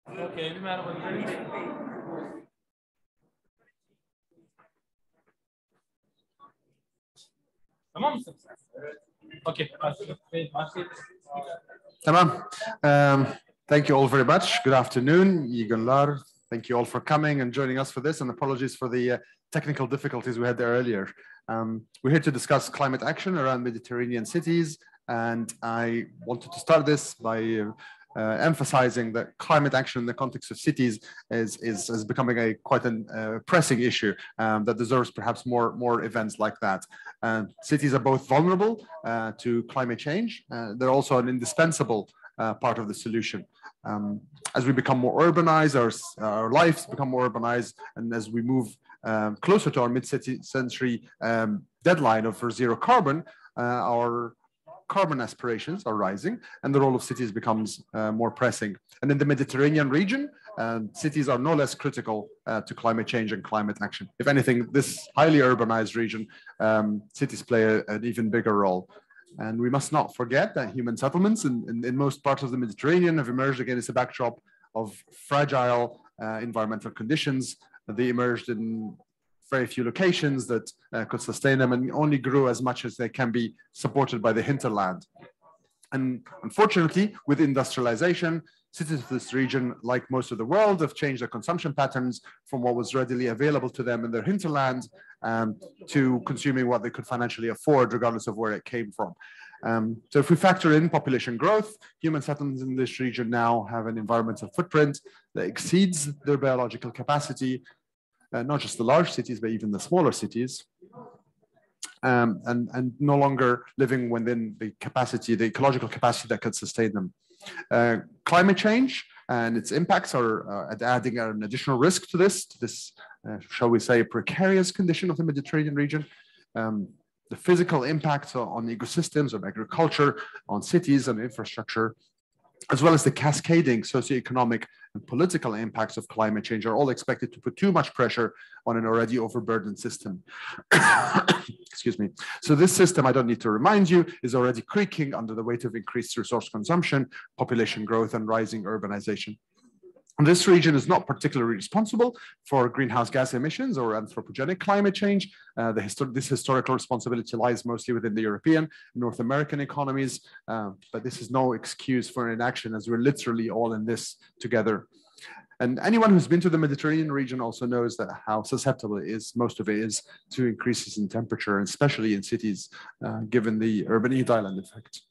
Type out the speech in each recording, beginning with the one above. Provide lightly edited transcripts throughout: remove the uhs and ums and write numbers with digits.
Okay, merhaba. Tamam mısınız? Okay, Tamam. Thank you all very much. Good afternoon, iyi günler. Thank you all for coming and joining us for this, and apologies for the technical difficulties we had there earlier. We're here to discuss climate action around Mediterranean cities, and I wanted to start this by emphasizing that climate action in the context of cities is becoming quite a pressing issue that deserves perhaps more events like that. Cities are both vulnerable to climate change. They're also an indispensable part of the solution. As we become more urbanized, our lives become more urbanized, and as we move closer to our mid-century deadline of zero carbon, our carbon aspirations are rising, and the role of cities becomes more pressing. And in the Mediterranean region, cities are no less critical to climate change and climate action. If anything, this highly urbanized region, cities play an even bigger role. And we must not forget that human settlements in most parts of the Mediterranean have emerged against a backdrop of fragile environmental conditions. They emerged in very few locations that could sustain them, and only grew as much as they can be supported by the hinterland. And unfortunately, with industrialization, cities of this region, like most of the world, have changed their consumption patterns from what was readily available to them in their hinterland to consuming what they could financially afford, regardless of where it came from. So if we factor in population growth, human settlements in this region now have an environmental footprint that exceeds their biological capacity, not just the large cities, but even the smaller cities, and no longer living within the capacity, the ecological capacity that could sustain them. Climate change and its impacts are adding an additional risk to this, shall we say, precarious condition of the Mediterranean region. The physical impacts on ecosystems, on agriculture, on cities and infrastructure, as well as the cascading socioeconomic and political impacts of climate change, are all expected to put too much pressure on an already overburdened system. Excuse me. So this system, I don't need to remind you, is already creaking under the weight of increased resource consumption, population growth, and rising urbanization. This region is not particularly responsible for greenhouse gas emissions or anthropogenic climate change. This historical responsibility lies mostly within the European and North American economies, but this is no excuse for inaction, as we're literally all in this together. And anyone who's been to the Mediterranean region also knows that how susceptible most of it is to increases in temperature, especially in cities, given the urban heat island effect.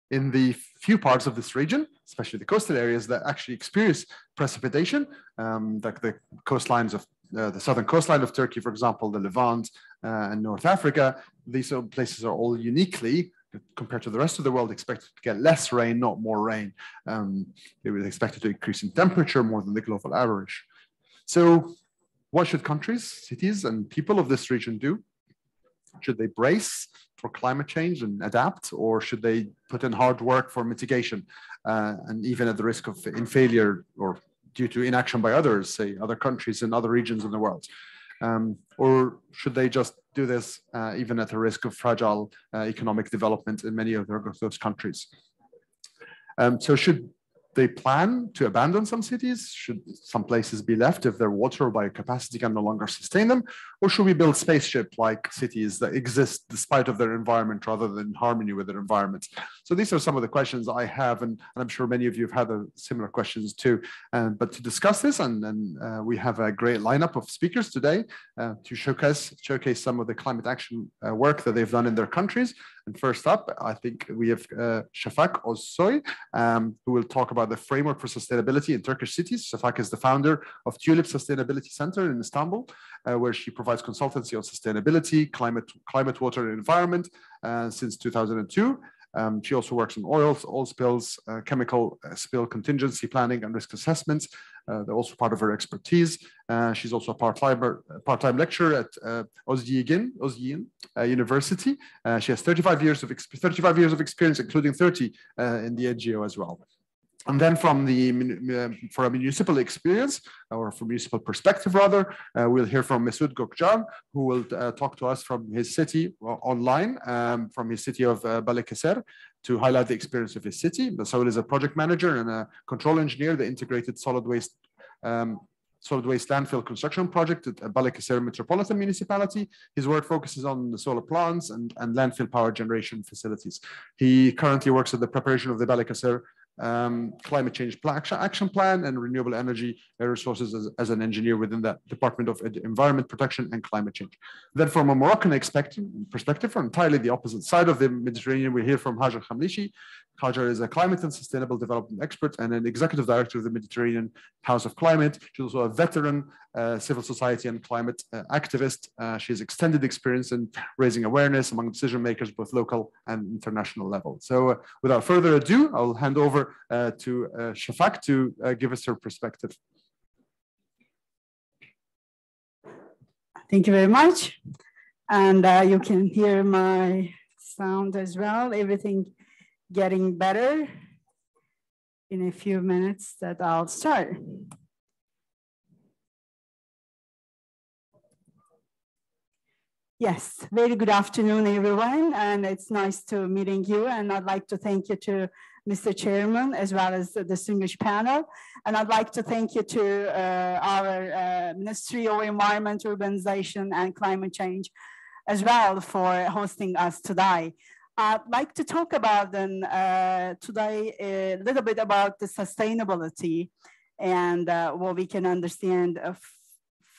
In the few parts of this region, especially the coastal areas that actually experience precipitation, like the coastlines of the southern coastline of Turkey, for example, the Levant and North Africa, these places are all uniquely, compared to the rest of the world, expected to get less rain, not more rain. They were expected to increase in temperature more than the global average. So what should countries, cities, and people of this region do? Should they brace for climate change and adapt, or should they put in hard work for mitigation, and even at the risk of failure or due to inaction by others, say other countries and other regions in the world? Or should they just do this even at the risk of fragile economic development in many of those countries? So should they plan to abandon some cities? Should some places be left if their water or biocapacity can no longer sustain them? Or should we build spaceship-like cities that exist despite of their environment rather than in harmony with their environment? So these are some of the questions I have, and I'm sure many of you have had similar questions too. But to discuss this, and we have a great lineup of speakers today to showcase some of the climate action work that they've done in their countries. And first up, I think we have Shafak Özsoy, who will talk about the framework for sustainability in Turkish cities. Shafak is the founder of Tulip Sustainability Center in Istanbul, where she provides consultancy on sustainability, climate, water, and environment since 2002. She also works on oil spills, chemical spill contingency planning and risk assessments. They're also part of her expertise. She's also a part-time lecturer at Özyeğin University. She has 35 years of experience, including 30 in the NGO as well. And then for a municipal experience, or from municipal perspective rather, we'll hear from Mesut Gökcan, who will talk to us from his city online, from his city of Balakesia, to highlight the experience of his city. So he is a project manager and a control engineer, the integrated solid waste landfill construction project at Balakesia Metropolitan Municipality. His work focuses on the solar plants and landfill power generation facilities. He currently works at the preparation of the Balakesia climate change action plan and renewable energy resources as an engineer within the Department of Environment Protection and Climate Change. Then from a Moroccan perspective, from entirely the opposite side of the Mediterranean, we hear from Hajar Khamlichi. Hajar is a climate and sustainable development expert and an executive director of the Mediterranean House of Climate. She's also a veteran civil society and climate activist. She has extended experience in raising awareness among decision makers, both local and international level. So without further ado, I'll hand over to Shafak to give us her perspective. Thank you very much. And you can hear my sound as well. Everything getting better. In a few minutes that I'll start. Yes, very good afternoon, everyone. And it's nice to meeting you. And I'd like to thank you to Mr. Chairman, as well as the distinguished panel. And I'd like to thank you to our Ministry of Environment, Urbanization, and Climate Change as well for hosting us today. I'd like to talk about today a little bit about the sustainability and what we can understand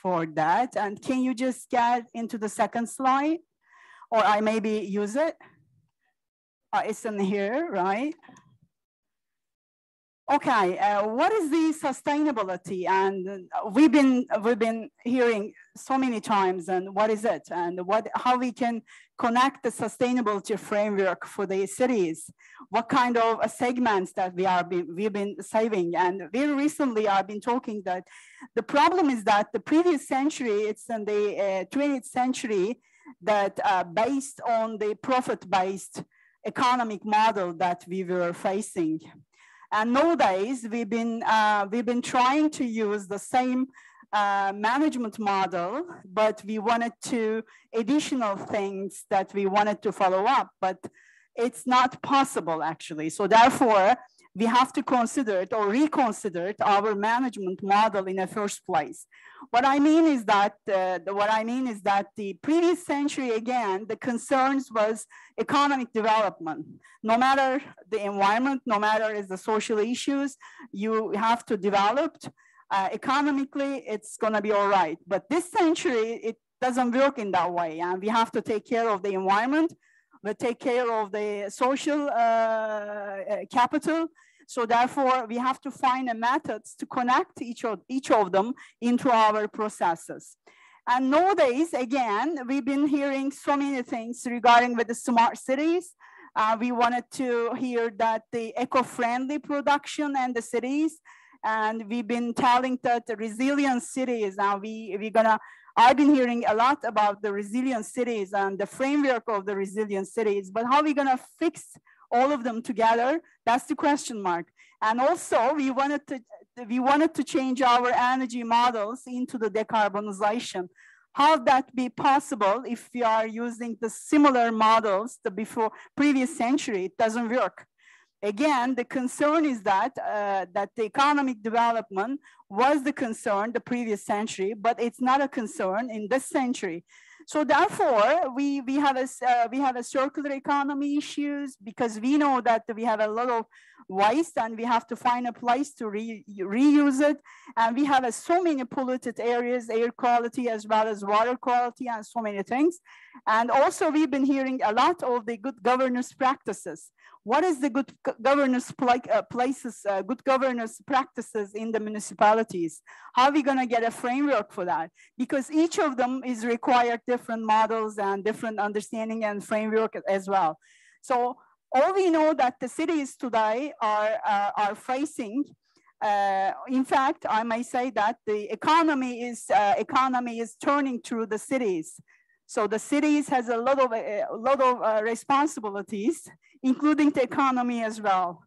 for that. And can you just get into the second slide? Or I maybe use it? It's in here, right? Okay, what is the sustainability? And we've been hearing so many times, and what is it? And how we can connect the sustainability framework for the cities? What kind of segments that we've been saving? And very recently, I've been talking that the problem is that the previous century, it's in the 20th century, that based on the profit-based economic model that we were facing. And nowadays, we've been trying to use the same management model, but we wanted to additional things that we wanted to follow up, but it's not possible actually. So therefore, we have to consider it or reconsider our management model in the first place. What I mean is that the previous century, again, the concerns was economic development. No matter the environment, no matter is the social issues, you have to develop. Economically, it's going to be all right. But this century, it doesn't work in that way. And we have to take care of the environment, we take care of the social capital. So therefore, we have to find a methods to connect each of them into our processes. And nowadays, again, we've been hearing so many things regarding with the smart cities. We wanted to hear that the eco-friendly production and the cities, and we've been telling that the resilient cities. Now I've been hearing a lot about the resilient cities and the framework of the resilient cities, but how are we gonna fix all of them together? That's the question mark. And also we wanted to change our energy models into the decarbonization. How that be possible if we are using the similar models the previous century? It doesn't work. Again, the concern is that that the economic development was the concern the previous century, but it's not a concern in this century. So therefore, we have a circular economy issues because we know that we have a lot of waste and we have to find a place to reuse it. And we have so many polluted areas, air quality as well as water quality and so many things. And also we've been hearing a lot of the good governance practices. What is the good governance good governance practices in the municipalities? How are we going to get a framework for that? Because each of them is required different models and different understanding and framework as well. So all we know that the cities today are facing. In fact, I may say that the economy is turning through the cities. So the cities has a lot of responsibilities, including the economy as well.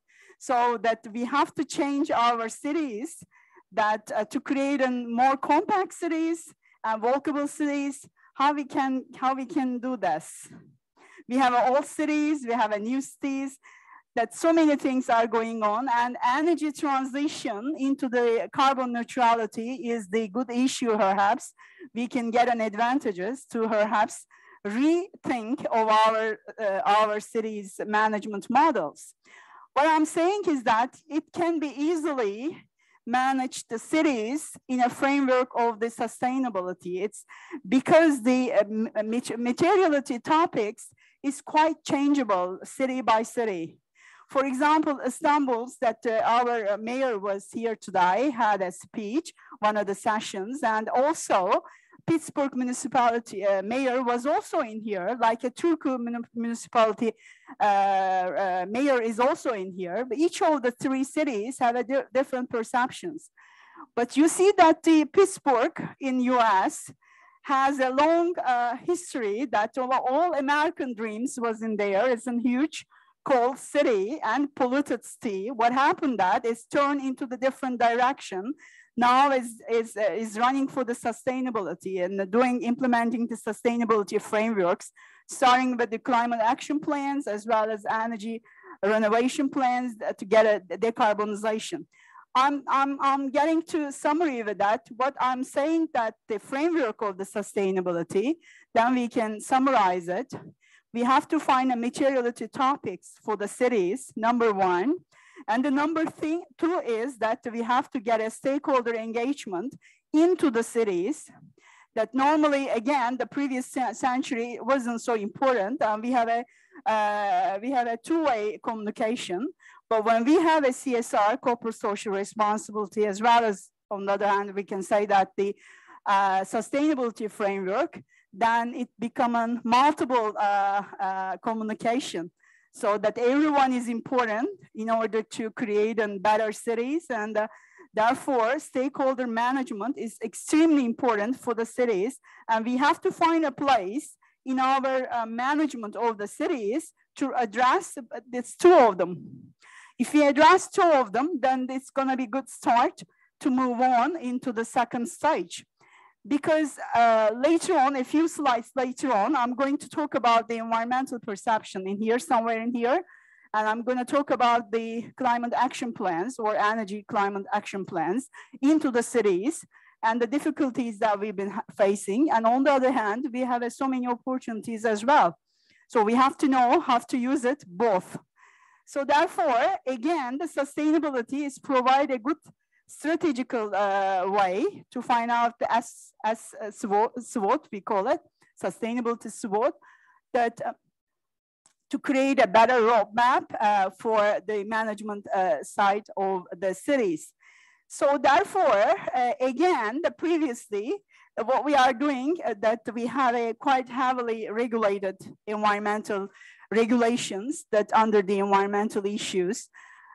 So that we have to change our cities that to create more compact cities and walkable cities. How we can do this? We have old cities, we have new cities, that so many things are going on, and energy transition into the carbon neutrality is the good issue. Perhaps we can get an advantages to perhaps rethink of our cities management models. What I'm saying is that it can be easily manage the cities in a framework of the sustainability. It's because the materiality topics is quite changeable city by city. For example, Istanbul, that our mayor was here today, had a speech, one of the sessions, and also Pittsburgh municipality mayor was also in here, like a Turku municipality mayor is also in here. But each of the three cities have a different perceptions. But you see that the Pittsburgh in US has a long history that all American dreams was in there. It's a huge cold city and polluted city. What happened that is turned into the different direction. Now is running for the sustainability and implementing the sustainability frameworks, starting with the climate action plans as well as energy renovation plans to get a decarbonization. I'm getting to summary with that. What I'm saying that the framework of the sustainability, then we can summarize it. We have to find a materiality topics for the cities, number one. And the number two is that we have to get a stakeholder engagement into the cities that normally, again, the previous century wasn't so important. We have a two-way communication, but when we have a CSR, corporate social responsibility, as well as on the other hand, we can say that the sustainability framework, then it becomes a multiple communication. So that everyone is important in order to create better cities, and therefore stakeholder management is extremely important for the cities, and we have to find a place in our management of the cities to address these two of them. If we address two of them, then it's going to be a good start to move on into the second stage. Because later on, a few slides later on, I'm going to talk about the environmental perception in here, somewhere in here. And I'm going to talk about the climate action plans or energy climate action plans into the cities and the difficulties that we've been facing. And on the other hand, we have so many opportunities as well. So we have to know how to use it both. So therefore, again, the sustainability is provide a good strategical way to find out the SWOT, we call it, sustainability SWOT, that to create a better roadmap for the management side of the cities. So therefore, again, previously, what we are doing that we have a quite heavily regulated environmental regulations that under the environmental issues.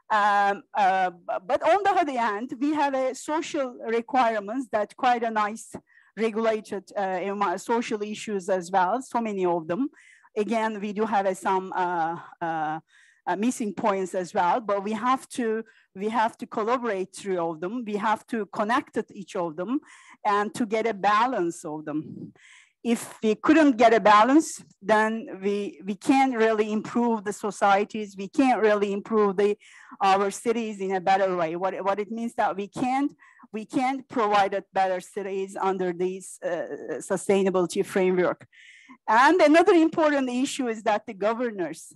But on the other hand, we have a social requirements that quite a nice regulated social issues as well, so many of them. Again, we do have some missing points as well, but we have to collaborate through all of them. We have to connect each of them and to get a balance of them. If we couldn't get a balance, then we can't really improve the societies. We can't really improve our cities in a better way. What it means that we can't provide a better cities under this sustainability framework. And another important issue is that the governors,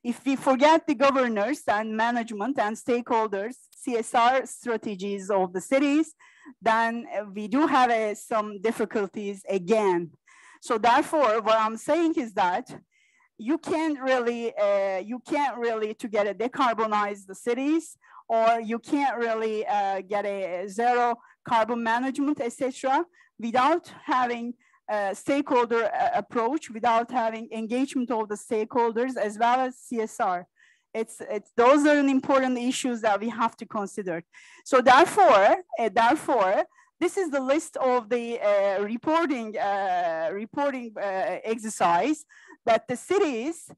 if we forget the governors and management and stakeholders, CSR strategies of the cities, then we do have some difficulties again. So therefore, what I'm saying is that you can't really to get a decarbonize the cities, or you can't really get a zero carbon management, etc., without having a stakeholder approach, without having engagement of the stakeholders as well as CSR. Those are important issues that we have to consider. So therefore, this is the list of the reporting exercise that the cities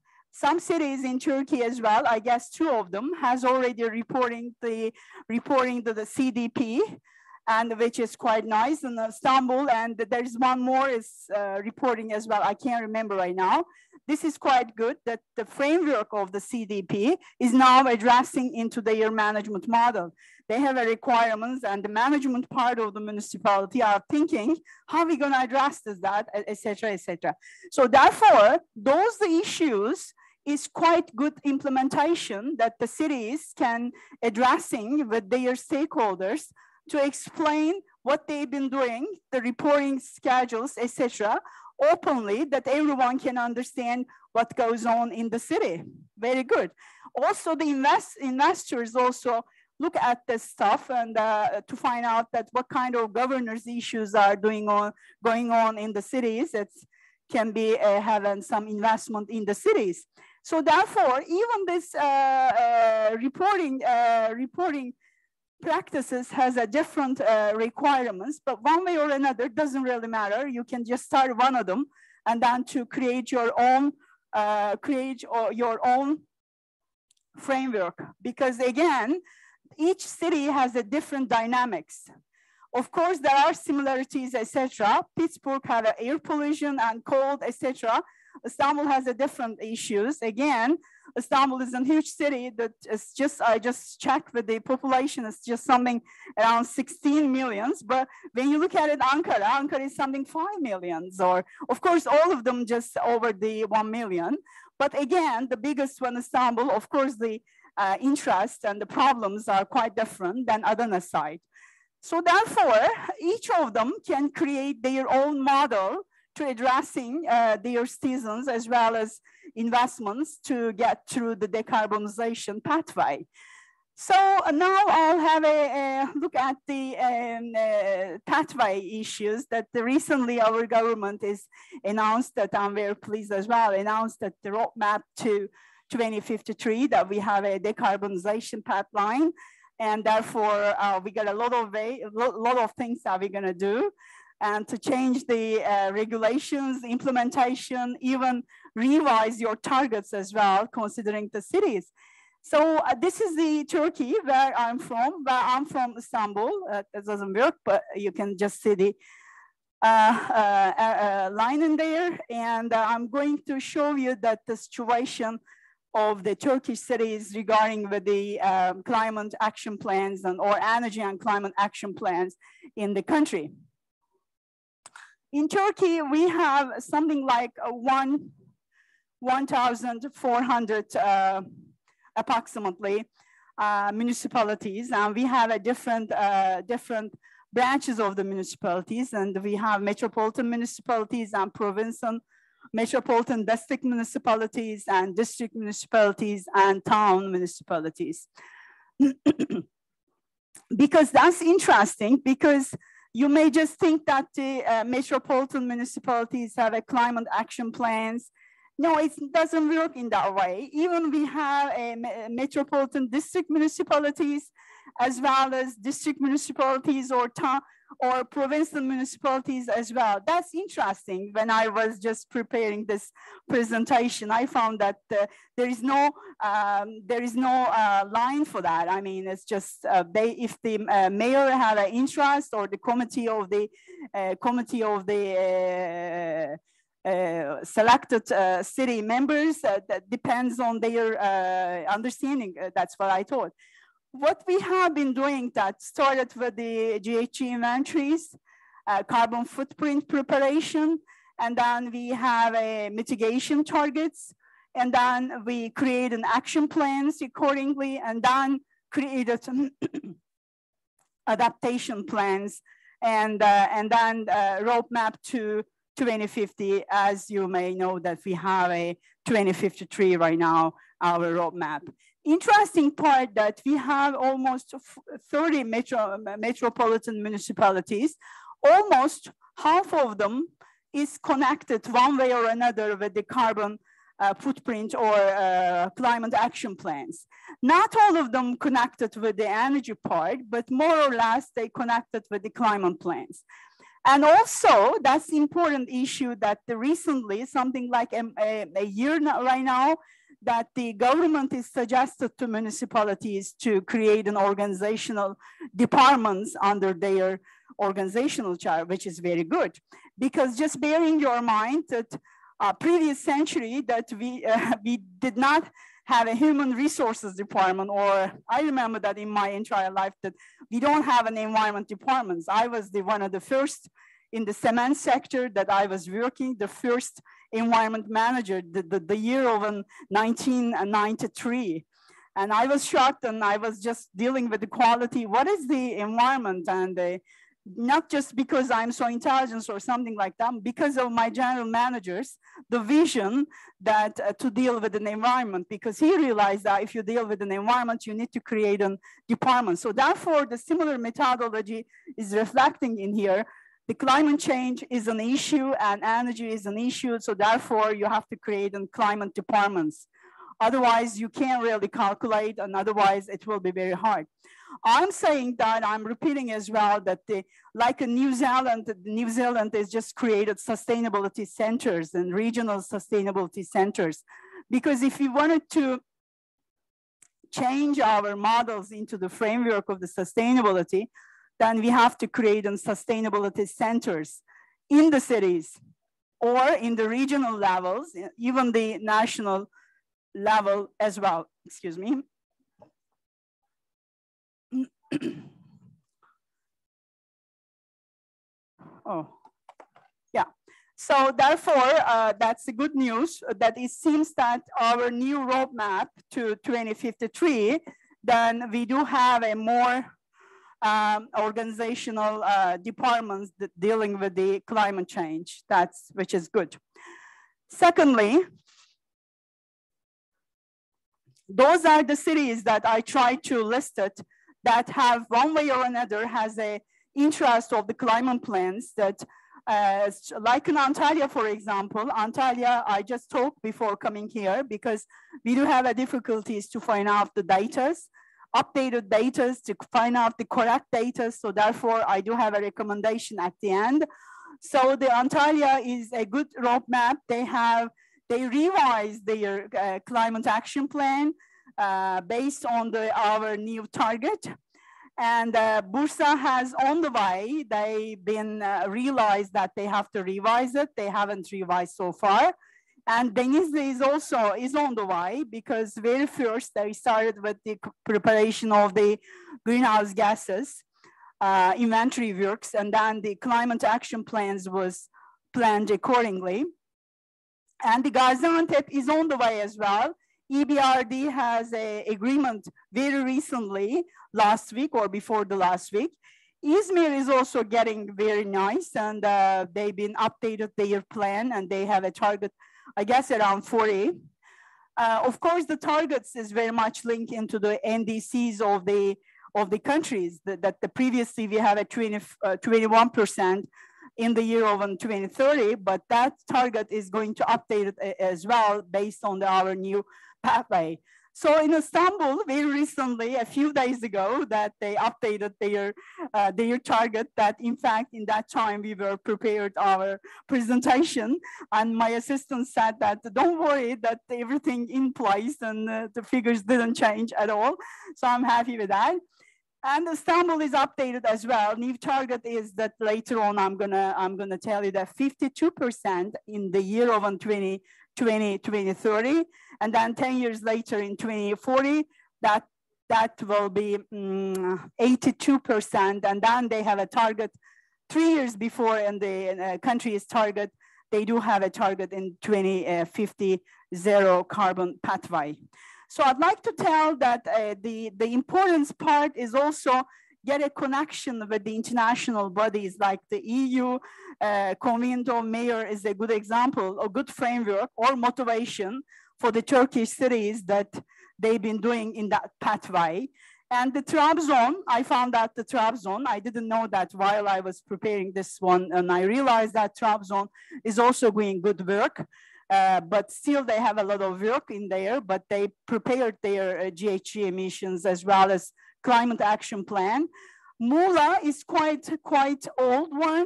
Some cities in Turkey as well, I guess 2 of them, has already reporting to the CDP, and which is quite nice in Istanbul, and there's one more is reporting as well. I can't remember right now. This is quite good that the framework of the CDP is now addressing into their management model. They have a requirements, and the management part of the municipality are thinking, how are we going to address this, that, et cetera, et cetera. So therefore, those issues is quite good implementation that the cities can addressing with their stakeholders to explain what they've been doing, the reporting schedules, etc., openly, that everyone can understand what goes on in the city. Very good. Also, the investors also look at this stuff and to find out that what kind of governance issues are going on in the cities. It can be having some investment in the cities. So therefore, even this reporting practices has a different requirements, but one way or another, doesn't really matter. You can just start one of them and then to create your own framework. Because again, each city has a different dynamics. Of course, there are similarities, etc. Pittsburgh have air pollution and cold, etc. Istanbul has a different issues. Again, Istanbul is a huge city that is just, I just checked with the population, it's just something around 16 millions. But when you look at it, Ankara is something 5 millions, or of course, all of them just over the 1 million. But again, the biggest one, Istanbul, of course, the interest and the problems are quite different than Adana side. So therefore, each of them can create their own model to addressing their citizens as well as investments to get through the decarbonization pathway. So now I'll have a look at the pathway issues that recently our government is announced, that I'm very pleased as well, announced that the roadmap to 2053, that we have a decarbonization pipeline. And therefore, we got a lot of things that we're gonna do, and to change the regulations, implementation, even revise your targets as well, considering the cities. So this is the Turkey where I'm from. I'm from Istanbul. It doesn't work, but you can just see the line in there. And I'm going to show you that the situation of the Turkish cities regarding with the climate action plans or energy and climate action plans in the country. In Turkey, we have something like 1,400 approximately municipalities, and we have a different branches of the municipalities, and we have metropolitan municipalities and provincial metropolitan district municipalities and district municipalities and town municipalities. Because that's interesting, because you may just think that the metropolitan municipalities have a climate action plans. No, it doesn't work in that way. Even we have a metropolitan district municipalities, as well as district municipalities or town or provincial municipalities as well. That's interesting. When I was just preparing this presentation, I found that there is no line for that. I mean, it's just if the mayor have an interest, or the committee of the selected city members, that depends on their understanding. That's what I thought. What we have been doing, that started with the GHG inventories, carbon footprint preparation, and then we have a mitigation targets, and then we create an action plans accordingly, and then created adaptation plans, and then roadmap to 2050, as you may know that we have a 2053 right now, our roadmap. Interesting part that we have almost 30 metropolitan municipalities. Almost half of them is connected one way or another with the carbon footprint or climate action plans. Not all of them connected with the energy part, but more or less they connected with the climate plans. And also, that's the important issue that recently, something like a year right now, that the government is suggested to municipalities to create an organizational departments under their organizational chart, which is very good. Because just bearing in your mind that previous century that we did not have a human resources department, or I remember that in my entire life that we don't have an environment department. I was one of the first in the cement sector that I was working, the first environment manager, the year of 1993. And I was shocked, and I was just dealing with the quality. What is the environment? And not just because I'm so intelligent or something like that, because of my general managers, the vision that to deal with an environment, because he realized that if you deal with an environment, you need to create a department. So therefore, the similar methodology is reflecting in here. The climate change is an issue and energy is an issue. So therefore, you have to create climate departments. Otherwise, you can't really calculate, and otherwise it will be very hard. I'm saying that, I'm repeating as well, that like in New Zealand has just created sustainability centers and regional sustainability centers. Because if we wanted to change our models into the framework of the sustainability, then we have to create sustainability centers in the cities or in the regional levels, even the national level as well, excuse me. Oh, yeah. So therefore, that's the good news that it seems that our new roadmap to 2053, then we do have a more organizational departments that dealing with the climate change, which is good. Secondly, those are the cities that I tried to list it that have one way or another has a interest of the climate plans that like in Antalya, for example, Antalya, I just talked before coming here because we do have difficulties to find out the data, updated data to find out the correct data. So therefore I do have a recommendation at the end. So the Antalya is a good roadmap. They revised their climate action plan based on our new target. And Bursa has on the way, they've been realized that they have to revise it. They haven't revised so far. And Denizli is on the way because very first they started with the preparation of the greenhouse gases, inventory works, and then the climate action plans was planned accordingly. And the Gaziantep is on the way as well. EBRD has an agreement very recently, last week or before the last week. Izmir is also getting very nice, and they've been updated their plan, and they have a target, I guess, around 40. Of course, the targets is very much linked into the NDCs of the countries that previously we have a 21% in the year of 2030, but that target is going to update it as well based on our new pathway. So in Istanbul, very recently, a few days ago, that they updated their target, that in fact, in that time, we were prepared our presentation, and my assistant said that, don't worry, that everything in place and the figures didn't change at all. So I'm happy with that. And Istanbul is updated as well. New target is that later on, I'm gonna tell you that 52% in the year of 2030, and then 10 years later in 2040, that will be 82%. And then they have a target 3 years before, and the country's target, they do have a target in 2050, zero carbon pathway. So I'd like to tell that the importance part is also get a connection with the international bodies like the EU. Convent of Mayor is a good example, a good framework or motivation for the Turkish cities that they've been doing in that pathway. And the Trabzon, I found out the Trabzon, I didn't know that while I was preparing this one, and I realized that Trabzon is also doing good work. But still they have a lot of work in there, but they prepared their GHG emissions as well as climate action plan. Muğla is quite old one.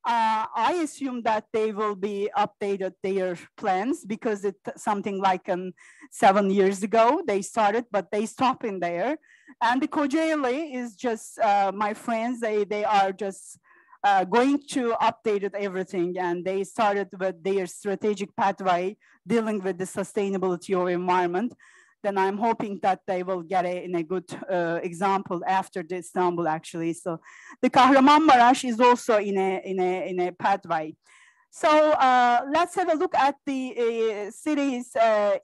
I assume that they will be updated their plans because it's something like 7 years ago they started, but they stop in there. And the Kocaeli is just, my friends, they are just going to update everything, and they started with their strategic pathway dealing with the sustainability of environment. Then I'm hoping that they will get in a good example after the Istanbul, actually. So the Kahramanmaraş is also in a pathway. So let's have a look at the cities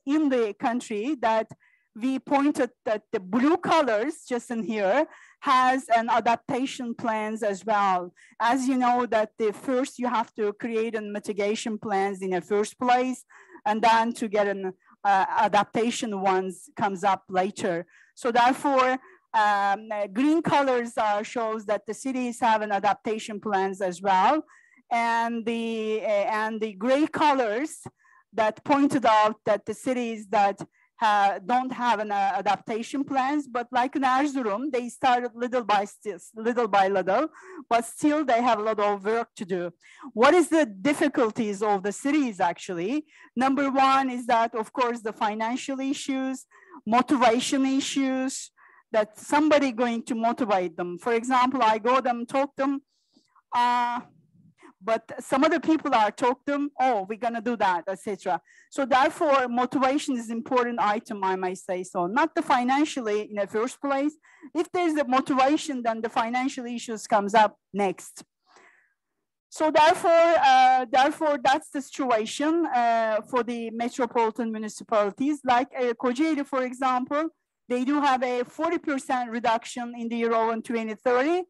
in the country that we pointed that the blue colors just in here has an adaptation plans as well. As you know that the first you have to create a mitigation plans in the first place, and then to get an adaptation ones comes up later. So therefore, green colors shows that the cities have an adaptation plans as well. And the gray colors that pointed out that the cities that don't have an adaptation plans, but like in Erzurum, they started little by little, but still they have a lot of work to do. What is the difficulties of the cities actually? Number one is that, of course, the financial issues, motivation issues, that somebody going to motivate them. For example, I go them, talk them, but some other people are talk them, oh, we're gonna do that, etc. So therefore, motivation is important item, I might say so. Not the financially in the first place. If there's the motivation, then the financial issues comes up next. So therefore, that's the situation for the metropolitan municipalities. Like Kocaeli, for example, they do have a 40% reduction in the year over 2030.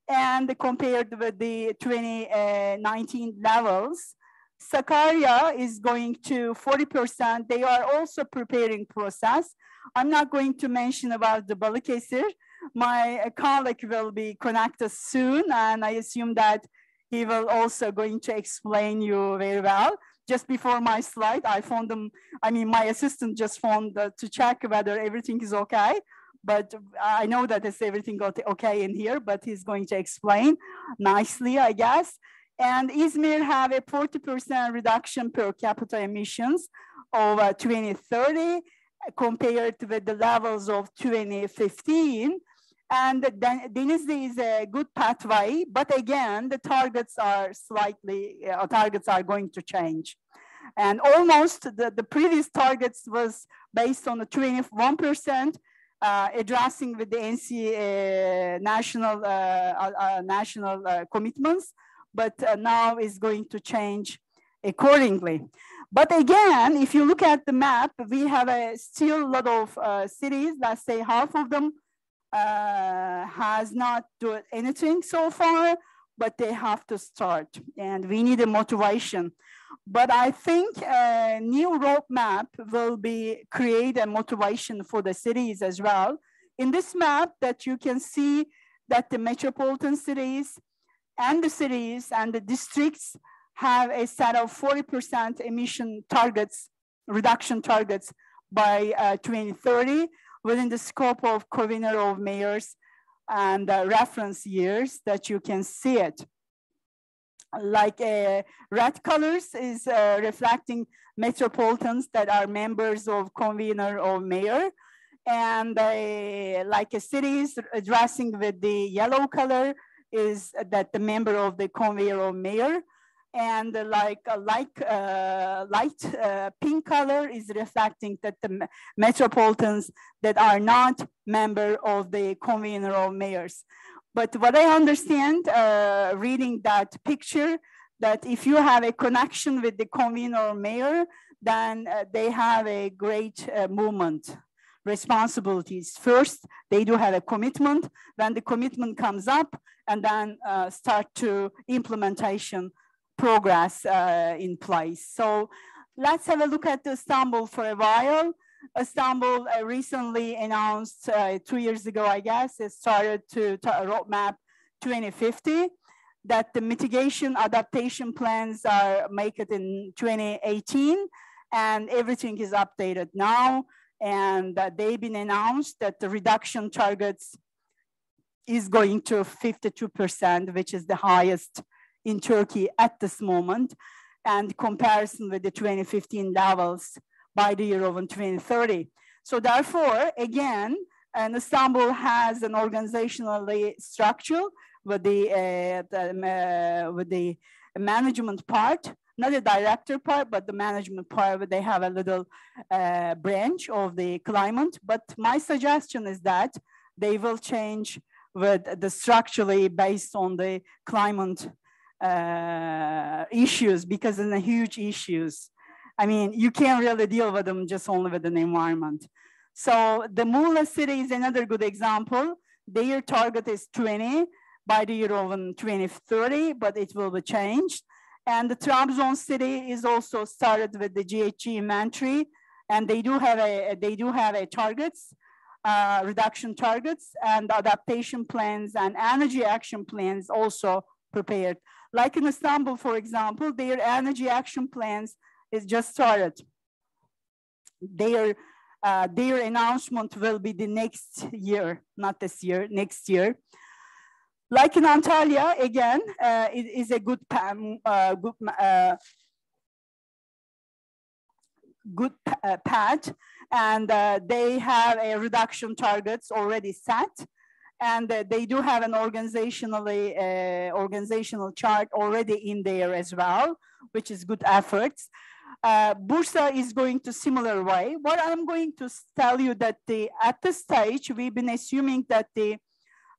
And compared with the 2019 levels, Sakarya is going to 40%. They are also preparing process. I'm not going to mention about the Balakesia. My colleague will be connected soon, and I assume that he will also going to explain you very well. Just before my slide, I found them, I mean, my assistant just found to check whether everything is okay. But I know that it's everything got okay in here, but he's going to explain nicely, I guess. And Izmir have a 40% reduction per capita emissions over 2030 compared with the levels of 2015. And Denizli is a good pathway, but again, the targets are slightly, targets are going to change. And almost the previous targets was based on the 21%, addressing with the NC national commitments, but now is going to change accordingly. But again, if you look at the map, we have still a lot of cities, let's say half of them has not done anything so far, but they have to start, and we need a motivation. But I think a new roadmap will create a motivation for the cities as well. In this map that you can see that the metropolitan cities and the districts have a set of 40% emission targets, reduction targets by 2030 within the scope of convener of mayors and reference years that you can see it. Like red colors is reflecting metropolitans that are members of convener of mayor, and like a cities addressing with the yellow color is that the member of the convener of mayor, and like light pink color is reflecting that the metropolitans that are not member of the convener of mayors. But what I understand, reading that picture, that if you have a connection with the convener or mayor, then they have a great movement responsibilities. First, they do have a commitment, then the commitment comes up, and then start to implementation progress in place. So let's have a look at Istanbul for a while. Istanbul recently announced 2 years ago, I guess, it started to roadmap 2050, that the mitigation adaptation plans are make it in 2018, and everything is updated now. And they've been announced that the reduction targets is going to 52%, which is the highest in Turkey at this moment, and comparison with the 2015 levels by the year of 2030. So therefore, again, and Istanbul has an organizationally structure with the management part, not the director part, but the management part, where they have a little branch of the climate. But my suggestion is that they will change with the structurally based on the climate issues, because in the huge issues, I mean, you can't really deal with them just only with an environment. So the Muğla city is another good example. Their target is 20 by the year of 2030, but it will be changed. And the Trabzon city is also started with the GHG inventory, and they do have a targets, reduction targets, and adaptation plans and energy action plans also prepared. Like in Istanbul, for example, their energy action plans is just started. Their announcement will be the next year, not this year, next year. Like in Antalya, again, it is a good path, and they have a reduction targets already set, and they do have an organizational chart already in there as well, which is good efforts. Bursa is going to similar way. What I'm going to tell you that at this stage, we've been assuming that the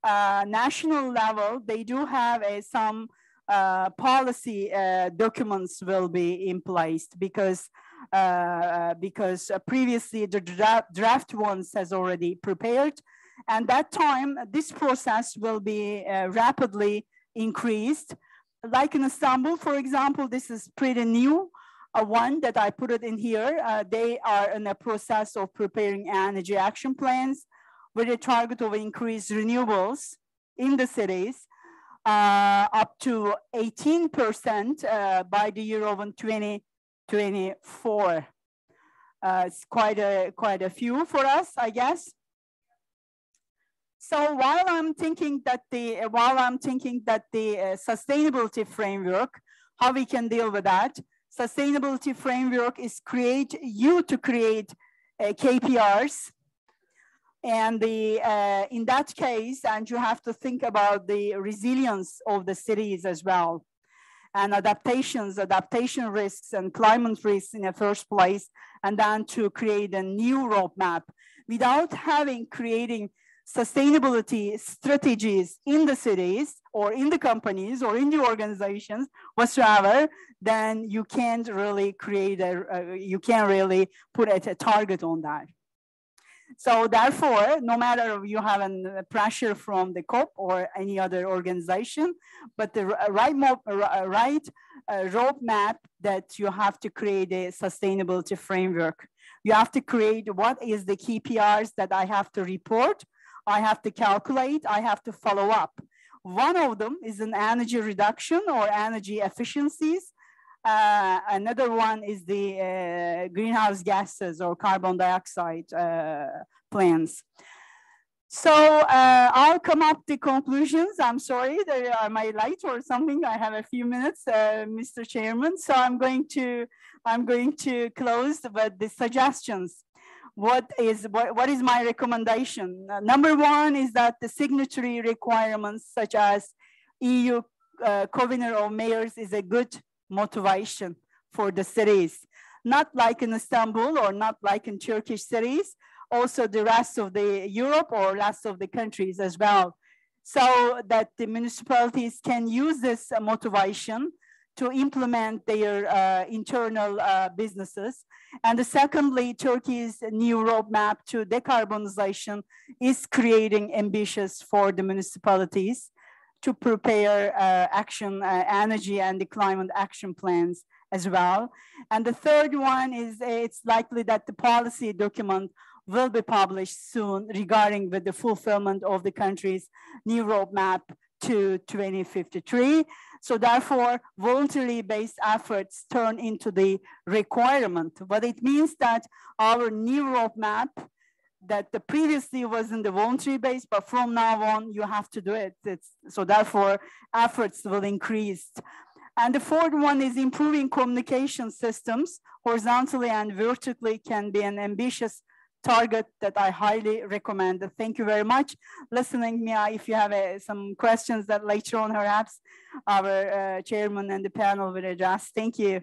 national level, they do have some policy documents will be in place, because previously the draft ones has already prepared, and that time this process will be rapidly increased. Like in Istanbul, for example, this is pretty new. One that I put it in here, they are in a process of preparing energy action plans with a target of increased renewables in the cities up to 18% by the year of 2024. It's quite a few for us, I guess. So while I'm thinking that the sustainability framework, how we can deal with that, sustainability framework is to create KPIs. And in that case, and you have to think about the resilience of the cities as well, and adaptation risks and climate risks in the first place, and then to create a new roadmap. Without creating sustainability strategies in the cities or in the companies or in the organizations whatsoever, then you can't really you can't really put a target on that. So therefore, no matter you have a pressure from the COP or any other organization, but the right roadmap that you have to create a sustainability framework. You have to create what is the KPIs that I have to report, I have to calculate, I have to follow up. One of them is an energy reduction or energy efficiencies. Another one is the greenhouse gases or carbon dioxide plans. So I'll come up to conclusions. I'm sorry, am I late or something? I have a few minutes, Mr. Chairman. So I'm going to close with the suggestions. What is my recommendation? Number one is that the signatory requirements such as EU Convener of Mayors is a good motivation for the cities, not like in Istanbul or not like in Turkish cities, also the rest of the Europe or rest of the countries as well, so that the municipalities can use this motivation to implement their internal businesses. And secondly, Turkey's new roadmap to decarbonization is creating ambitious for the municipalities to prepare energy and the climate action plans as well. And the third one is it's likely that the policy document will be published soon regarding with the fulfillment of the country's new roadmap to 2053. So therefore, voluntarily based efforts turn into the requirement. But it means that our new roadmap that the previously was in the voluntary base, but from now on you have to do it. So therefore efforts will increase. And the fourth one is improving communication systems horizontally and vertically can be an ambitious target that I highly recommend. Thank you very much. Listening, Mia, if you have some questions that later on perhaps our chairman and the panel will address. Thank you.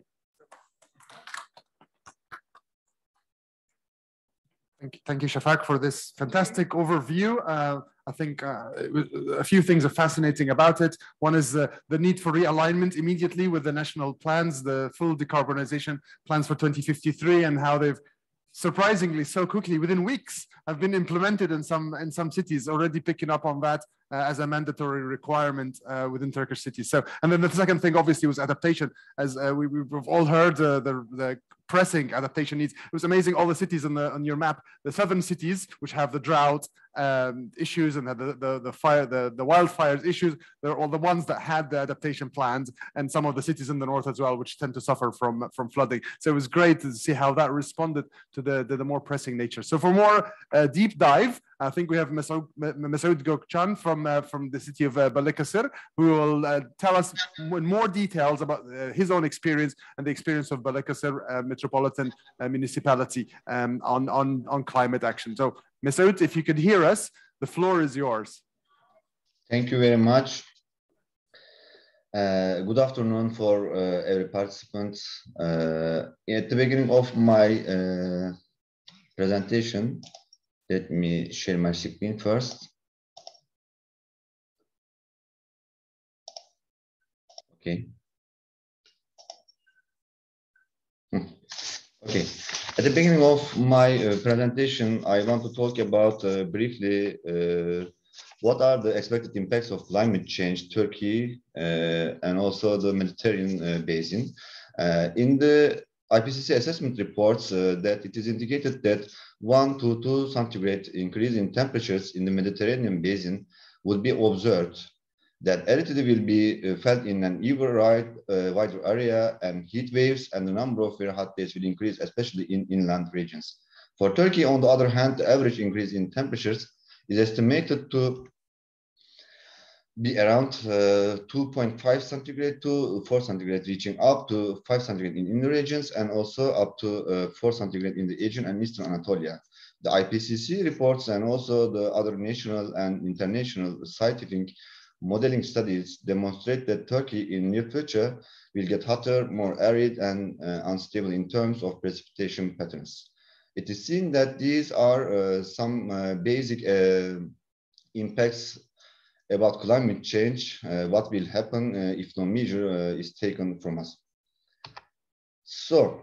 Thank you, Shafak, for this fantastic overview. I think a few things are fascinating about it. One is the need for realignment immediately with the national plans, the full decarbonization plans for 2053, and how they've surprisingly so quickly, within weeks, have been implemented in some cities, already picking up on that as a mandatory requirement within Turkish cities. So, and then the second thing obviously was adaptation, as we've all heard the pressing adaptation needs. It was amazing, all the cities on your map, the southern cities, which have the drought issues and the wildfires issues, they're all the ones that had the adaptation plans, and some of the cities in the north as well, which tend to suffer from flooding. So it was great to see how that responded to the more pressing nature. So for more deep dive, I think we have Masoud Gökçen from the city of Balakesia, who will tell us in more details about his own experience and the experience of Balakesia Metropolitan Municipality on climate action. So Masoud, if you could hear us, the floor is yours. Thank you very much. Good afternoon for every participant. At the beginning of my presentation, let me share my screen first. Okay. Okay. At the beginning of my presentation, I want to talk about briefly what are the expected impacts of climate change, Turkey, and also the Mediterranean basin. In the IPCC assessment reports that it is indicated that 1 to 2 centigrade increase in temperatures in the Mediterranean basin will be observed, that aridity will be felt in an even wider area, and heat waves and the number of very hot days will increase, especially in inland regions. For Turkey, on the other hand, the average increase in temperatures is estimated to be around 2.5 centigrade to 4 centigrade, reaching up to 5 centigrade in inner regions and also up to 4 centigrade in the Aegean and Eastern Anatolia. The IPCC reports and also the other national and international scientific modeling studies demonstrate that Turkey in near future will get hotter, more arid and unstable in terms of precipitation patterns. It is seen that these are some basic impacts about climate change, what will happen if no measure is taken from us. So,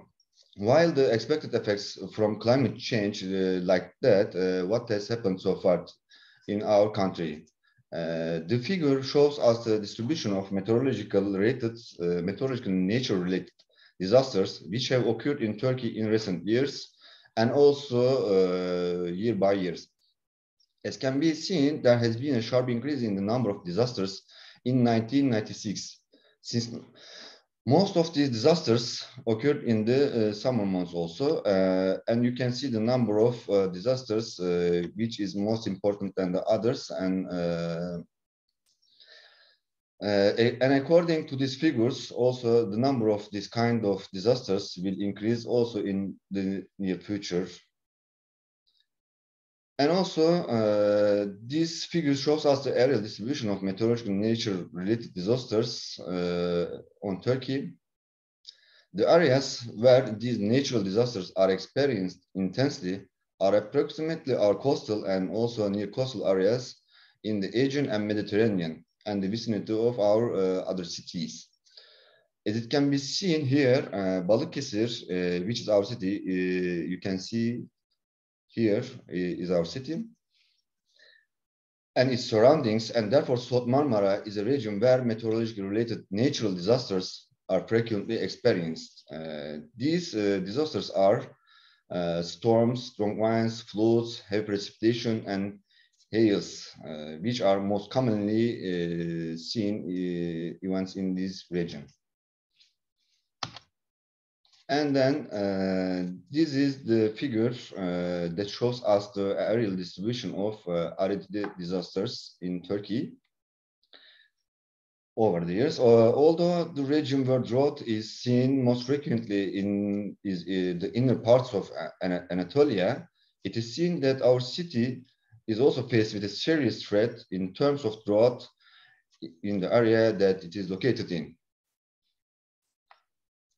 while the expected effects from climate change like that, what has happened so far in our country? The figure shows us the distribution of meteorological nature-related disasters which have occurred in Turkey in recent years and also year by year. As can be seen, there has been a sharp increase in the number of disasters in 1996. Since most of these disasters occurred in the summer months also, and you can see the number of disasters which is most important than the others, and according to these figures, also the number of this kind of disasters will increase also in the near future. And also, this figure shows us the aerial distribution of meteorological nature-related disasters on Turkey. The areas where these natural disasters are experienced intensely are approximately our coastal and also near coastal areas in the Aegean and Mediterranean and the vicinity of our other cities. As it can be seen here, Balakesia, which is our city, you can see here is our city and its surroundings, and therefore South Marmara is a region where meteorological related natural disasters are frequently experienced. These disasters are storms, strong winds, floods, heavy precipitation, and hails, which are most commonly seen events in this region. And then this is the figure that shows us the aerial distribution of arid disasters in Turkey over the years. Although the region where drought is seen most frequently is the inner parts of Anatolia, it is seen that our city is also faced with a serious threat in terms of drought in the area that it is located in.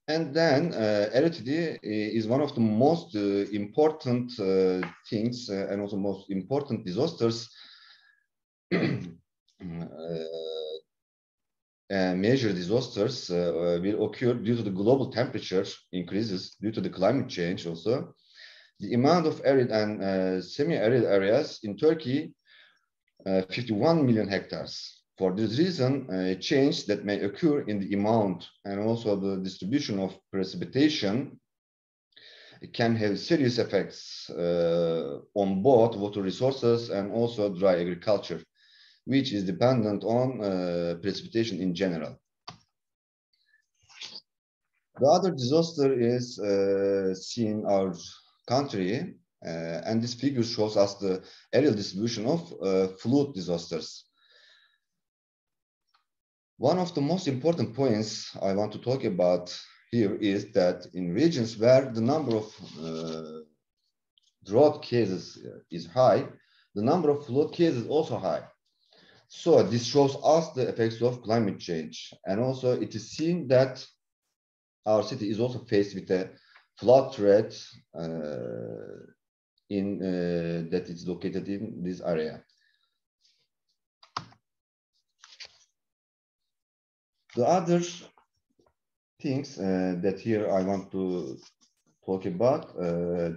And then aridity is one of the most important things and also most important disasters major disasters will occur due to the global temperature increases due to the climate change also. The amount of arid and semi-arid areas in Turkey, 51 million hectares. For this reason, a change that may occur in the amount and also the distribution of precipitation can have serious effects on both water resources and also dry agriculture, which is dependent on precipitation in general. The other disaster is seen in our country, and this figure shows us the aerial distribution of flood disasters. One of the most important points I want to talk about here is that in regions where the number of drought cases is high, the number of flood cases is also high. So this shows us the effects of climate change. And also it is seen that our city is also faced with a flood threat that is located in this area. The other things that here I want to talk about,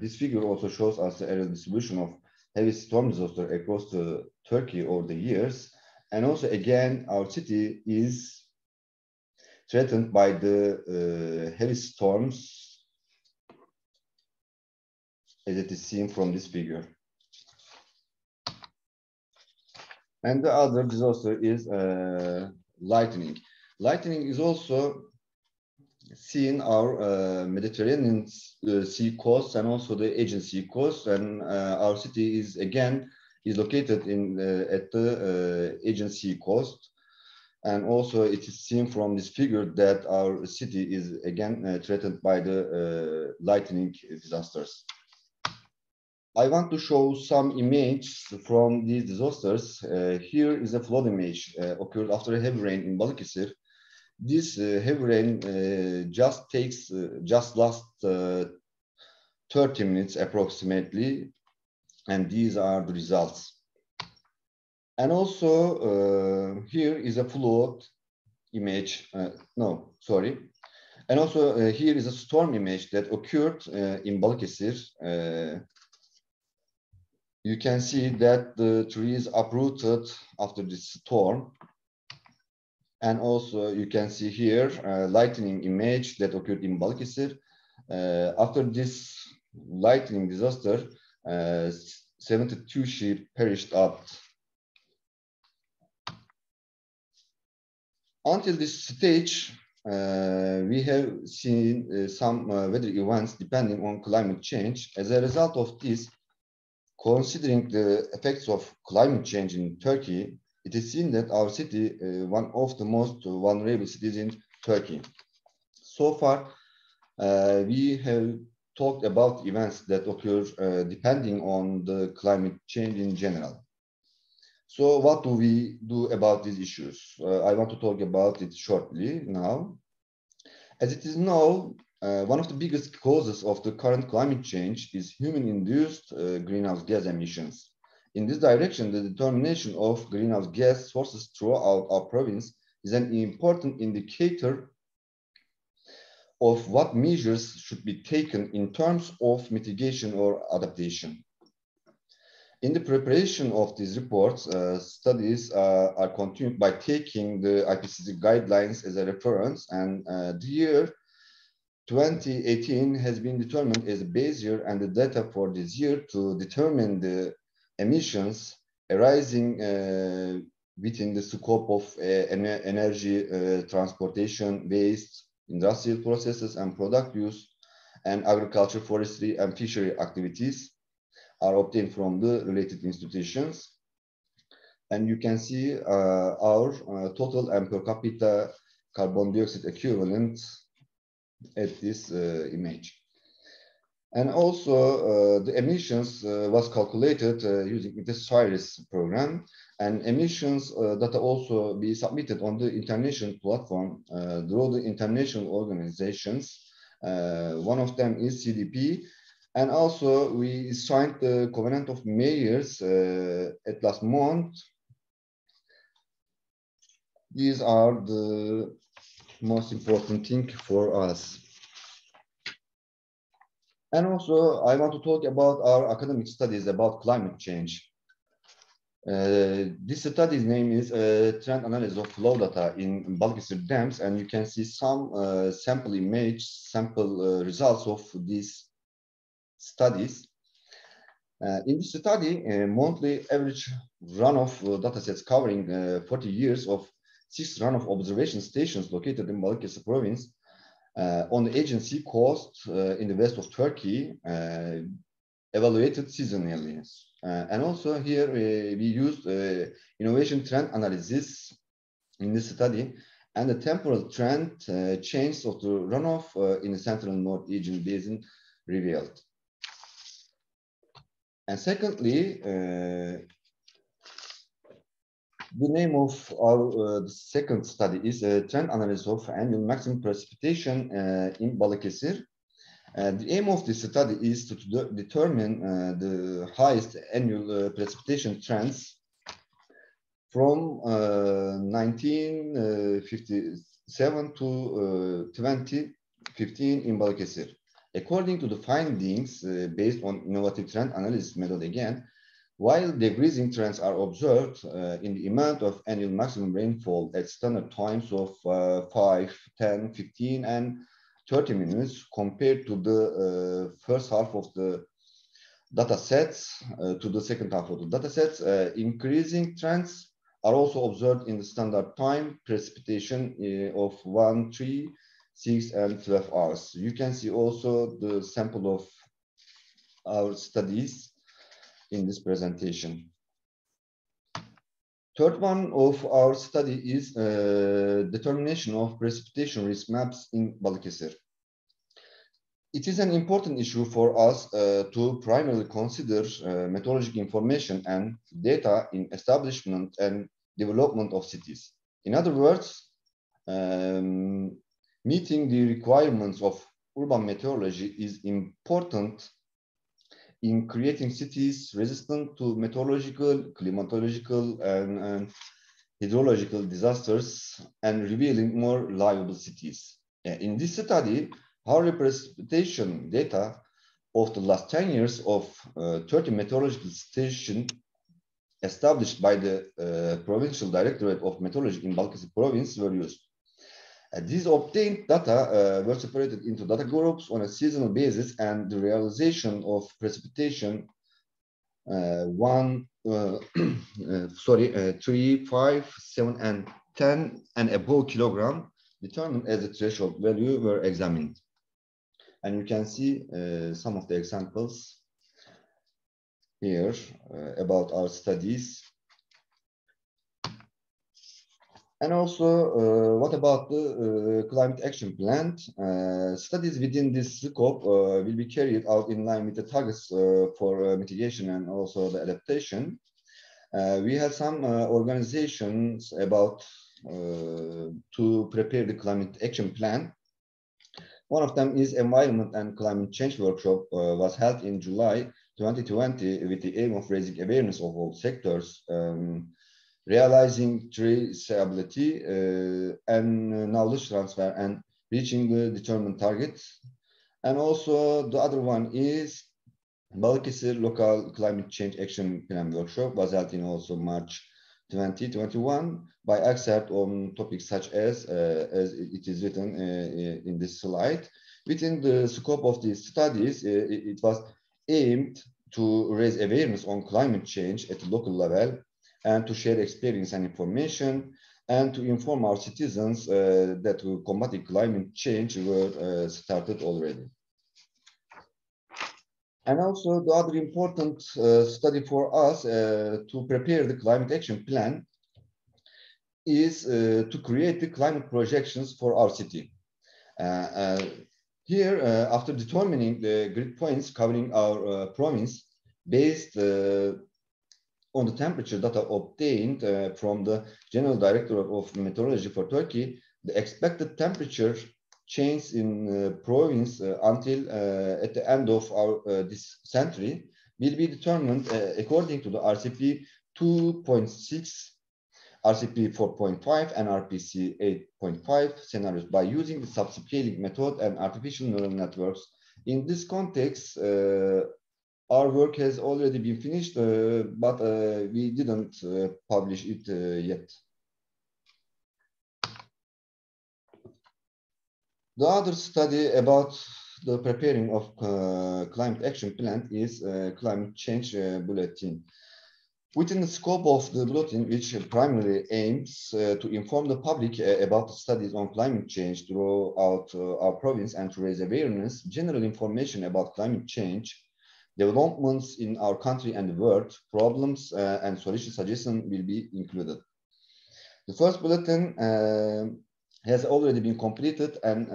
this figure also shows us the aerial distribution of heavy storm disaster across Turkey over the years. And also again, our city is threatened by the heavy storms as it is seen from this figure. And the other disaster is lightning. Lightning is also seen our Mediterranean Sea coast and also the Aegean Sea coast, and our city is again located at the Aegean Sea coast, and also it is seen from this figure that our city is again threatened by the lightning disasters. I want to show some images from these disasters. Here is a flood image occurred after a heavy rain in Balakesia. This heavy rain just lasts 30 minutes approximately, and these are the results. And also here is a flood image. And also here is a storm image that occurred in Balıkesir. You can see that the trees uprooted after this storm. And also you can see here a lightning image that occurred in Balıkesir. After this lightning disaster, 72 sheep perished out. Until this stage, we have seen some weather events depending on climate change. As a result of this, considering the effects of climate change in Turkey, it is seen that our city is one of the most vulnerable cities in Turkey. So far, we have talked about events that occur depending on the climate change in general. So what do we do about these issues? I want to talk about it shortly now. As it is known, one of the biggest causes of the current climate change is human-induced greenhouse gas emissions. In this direction, the determination of greenhouse gas sources throughout our province is an important indicator of what measures should be taken in terms of mitigation or adaptation. In the preparation of these reports, studies are continued by taking the IPCC guidelines as a reference, and the year 2018 has been determined as a base year, and the data for this year to determine the emissions arising within the scope of energy, transportation, waste, industrial processes, and product use and agriculture, forestry, and fishery activities are obtained from the related institutions. And you can see our total and per capita carbon dioxide equivalent at this image. And also the emissions was calculated using the CIRES program, and emissions data also be submitted on the international platform through the international organizations. One of them is CDP, and also we signed the Covenant of Mayors at last month. These are the most important thing for us. And also, I want to talk about our academic studies about climate change. This study's name is Trend Analysis of Flow Data in Balakesia Dams, and you can see some sample results of these studies. In this study, monthly average runoff datasets covering 40 years of 6 runoff observation stations located in Balakesia province on the agency coast in the west of Turkey, evaluated seasonally. And also here we used innovation trend analysis in this study, and the temporal trend change of the runoff in the central and north region basin revealed. And secondly, the name of our the second study is trend analysis of annual maximum precipitation in Balakesia. The aim of this study is to determine the highest annual precipitation trends from 1957 to 2015 in Balakesia. According to the findings based on innovative trend analysis method again, while decreasing trends are observed in the amount of annual maximum rainfall at standard times of 5, 10, 15, and 30 minutes compared to the first half of the data sets to the second half of the data sets, increasing trends are also observed in the standard time precipitation of 1, 3, 6, and 12 hours. You can see also the sample of our studies in this presentation. Third one of our study is determination of precipitation risk maps in Balakesia. It is an important issue for us to primarily consider meteorological information and data in establishment and development of cities. In other words, meeting the requirements of urban meteorology is important in creating cities resistant to meteorological, climatological, and hydrological disasters and revealing more livable cities. In this study, our precipitation data of the last 10 years of 30 meteorological stations established by the Provincial Directorate of Meteorology in Balakesia province were used. These obtained data were separated into data groups on a seasonal basis, and the realization of precipitation 3, 5, 7, and 10 and above kilogram determined as a threshold value were examined. And you can see some of the examples here about our studies. And also, what about the climate action plan? Studies within this scope will be carried out in line with the targets for mitigation and also the adaptation. We have some organizations about to prepare the climate action plan. One of them is Environment and Climate Change Workshop was held in July 2020 with the aim of raising awareness of all sectors, realizing traceability and knowledge transfer and reaching the determined targets. And also the other one is Balakesia Local Climate Change Action Plan Workshop was held in also March 2021 by excerpt on topics such as it is written in this slide. Within the scope of these studies, it was aimed to raise awareness on climate change at the local level and to share experience and information, and to inform our citizens that combating climate change were started already. And also the other important study for us to prepare the climate action plan is to create the climate projections for our city. Here, after determining the grid points covering our province based on the temperature data obtained from the General Directorate of Meteorology for Turkey, the expected temperature change in province until at the end of this century will be determined according to the RCP 2.6, RCP 4.5, and RPC 8.5 scenarios by using the subscaling method and artificial neural networks. In this context, our work has already been finished, but we didn't publish it yet. The other study about the preparing of climate action plan is climate change bulletin. Within the scope of the bulletin, which primarily aims to inform the public about the studies on climate change throughout our province and to raise awareness, general information about climate change, developments in our country and the world, problems and solution suggestions will be included. The first bulletin has already been completed and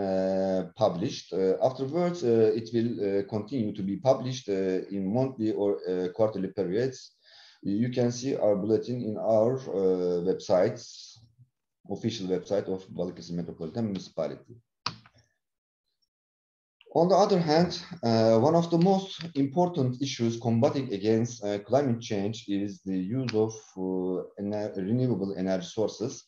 published. Afterwards, it will continue to be published in monthly or quarterly periods. You can see our bulletin in our websites, official website of Balakesia Metropolitan Municipality. On the other hand, one of the most important issues combating against climate change is the use of renewable energy sources.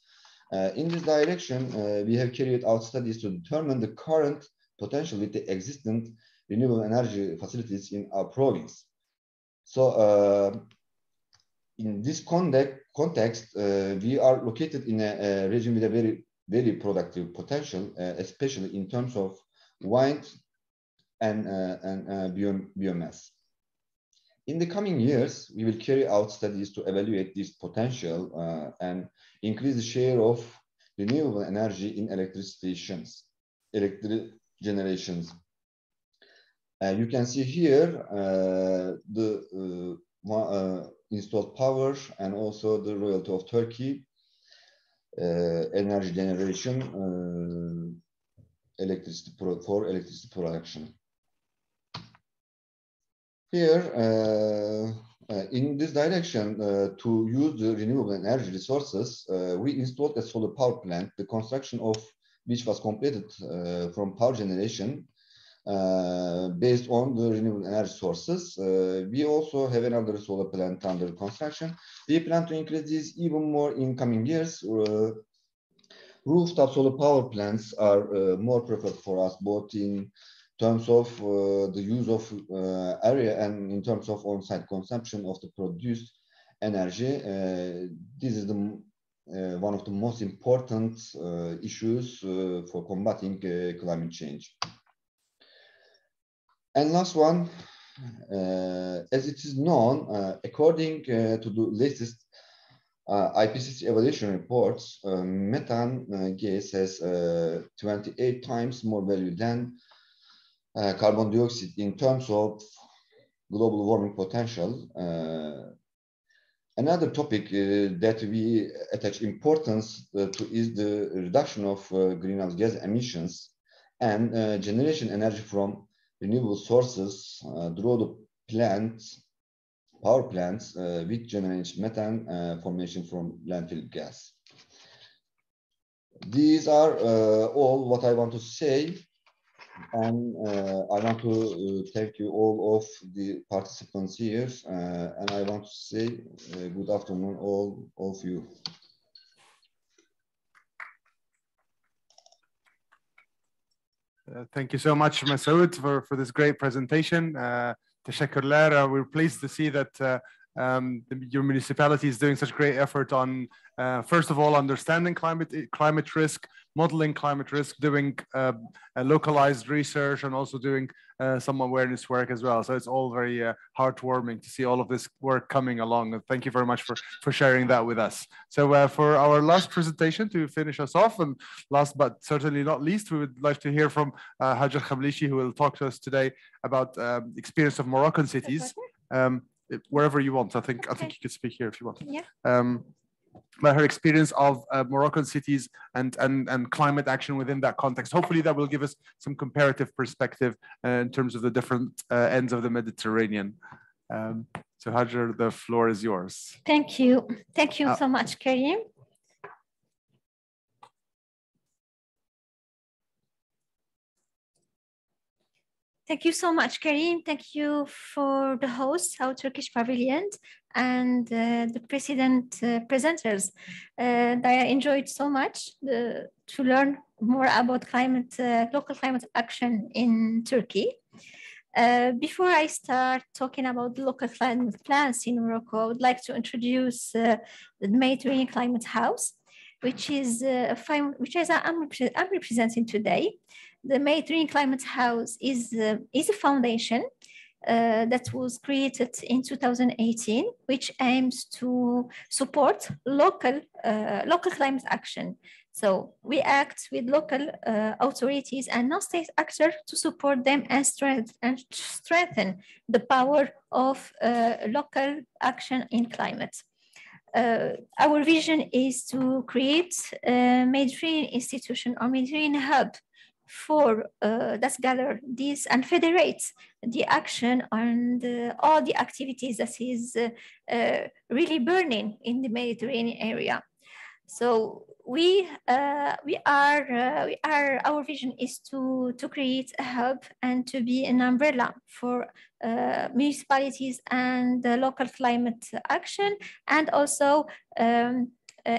In this direction, we have carried out studies to determine the current potential with the existing renewable energy facilities in our province. So, in this context, we are located in a region with a very productive potential, especially in terms of wind and biomass. In the coming years, we will carry out studies to evaluate this potential and increase the share of renewable energy in electric generations. You can see here the installed power and also the royalty of Turkey, energy generation, electricity production. Here, in this direction, to use the renewable energy resources, we installed a solar power plant, the construction of which was completed from power generation based on the renewable energy sources. We also have another solar plant under construction. We plan to increase this even more in coming years. Rooftop solar power plants are more preferred for us, both in terms of the use of area and in terms of on-site consumption of the produced energy. This is one of the most important issues for combating climate change. And last one, as it is known, according to the latest IPCC evaluation reports, methane gas has 28 times more value than carbon dioxide in terms of global warming potential. Another topic that we attach importance to is the reduction of greenhouse gas emissions and generation energy from renewable sources through the power plants which generate methane formation from landfill gas. These are all what I want to say. And I want to thank you all of the participants here, and I want to say good afternoon all of you. Thank you so much, Masoud, for this great presentation. Teşekkürler. We're pleased to see that Your municipality is doing such great effort on, first of all, understanding climate risk, modeling climate risk, doing localized research, and also doing some awareness work as well. So it's all very heartwarming to see all of this work coming along. And thank you very much for sharing that with us. So for our last presentation, to finish us off, and last but certainly not least, we would like to hear from Hajar Khamlishi, who will talk to us today about experience of Moroccan cities. Wherever you want, I think you could speak here if you want. Yeah. About her experience of Moroccan cities and climate action within that context. Hopefully that will give us some comparative perspective in terms of the different ends of the Mediterranean. So Hajar, the floor is yours. Thank you. Thank you so much, Karim. Thank you so much, Karim. Thank you for the host, our Turkish Pavilion, and the presenters. I enjoyed so much to learn more about local climate action in Turkey. Before I start talking about the local climate plans in Morocco, I would like to introduce the Mediterranean Climate House, which I'm representing today. The Mediterranean Climate House is a foundation that was created in 2018, which aims to support local climate action. So we act with local authorities and non-state actors to support them and strengthen the power of local action in climate. Our vision is to create a Mediterranean institution or Mediterranean hub that gather this and federates the action and all the activities that is really burning in the Mediterranean area. So our vision is to create a hub and to be an umbrella for municipalities and local climate action, and also